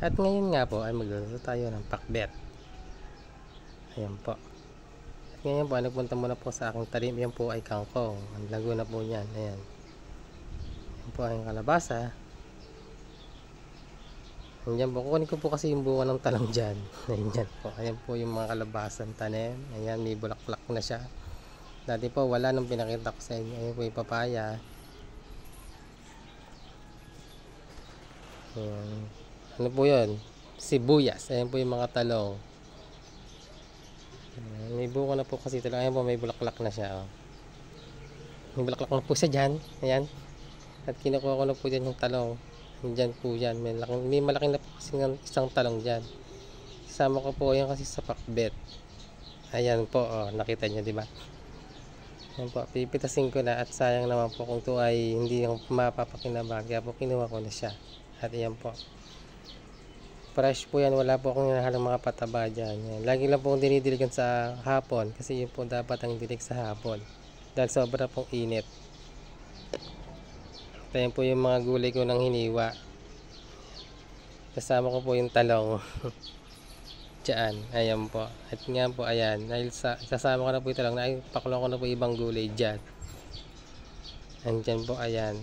At ngayon nga po ay magluluto tayo ng pakbet. Ayan po. At ngayon po, nagpunta muna po sa aking talim. Yan po ay kangkong. Ang lago na po yan. Ayan. Yan po ay kalabasa. Ayan po. Kukunin ko po kasi yung bunga ng talong dyan. Ayan po. Ayan po yung mga kalabasan tanim. Ayan, may bulaklak na siya. Dati po wala nang pinakita ko sa inyo. Ayan po yung papaya. Ayan. Ano po yun? Sibuyas. Ayan po yung mga talong. Ayan, may buko na po kasi talong. Ayan po, may bulaklak na siya. Oh. May bulaklak na po siya dyan. Ayan. At kinukuha ko na po dyan yung talong. Dyan po yan. May malaki na po kasi isang talong dyan. Isama ko po yan kasi sa pakbet. Ayan po. Oh, nakita nyo, diba? Ayan po. Pipitasin ko na. At sayang naman po kung ito ay hindi yung mapapakinabang. Kaya po kinuha ko na siya. At ayan po. Fresh po yan, wala po akong hinahalang mga pataba dyan. Yan. Lagi lang po akong dinidiligan sa hapon kasi yun po dapat ang dilig sa hapon dahil sobra pong init. Ayan po yung mga gulay ko ng hiniwa. Kasama ko po yung talong. Diyan, ayan po. At nga po, ayan, dahil sasama ko na po yung talong, pakulo ko na po ibang gulay dyan. Andyan po, ayan.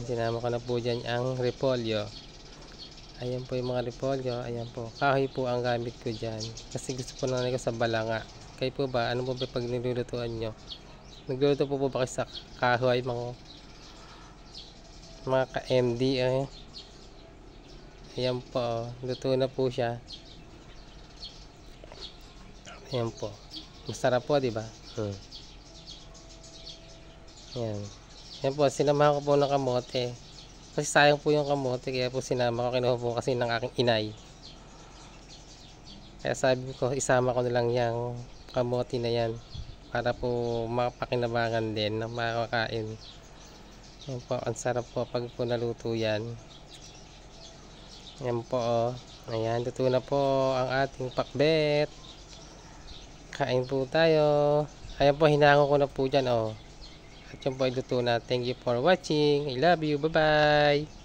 Sinama ko na po dyan ang repolyo. Ayan po yung mga repolyo. Ayan po. Kahoy po ang gamit ko dyan. Kasi gusto po nanay ko sa balanga. Kayo po ba? Ano po ba pag nilulutuan nyo? Nagluluto po ba kayo sa kahoy? Mga ka-MD eh. Ayan po. Luto na po siya. Ayan po. Masarap po, diba? Ayan. Ayan po. Sinamahan ko po ng kamote. Kasi sayang po yung kamote, kaya po sinama ko, kinuha po kasi ng aking inay. Kaya sabi ko, isama ko na lang yung kamote na yan para po mapakinabangan din na makakain. Yan po, ang sarap po pag po naluto yan. Yan po, oh. Ayan, luto na po ang ating pakbet. Kain po tayo. Ayan po, hinango ko na po dyan, oh. At yun po ay luto na. Thank you for watching. I love you. Bye-bye.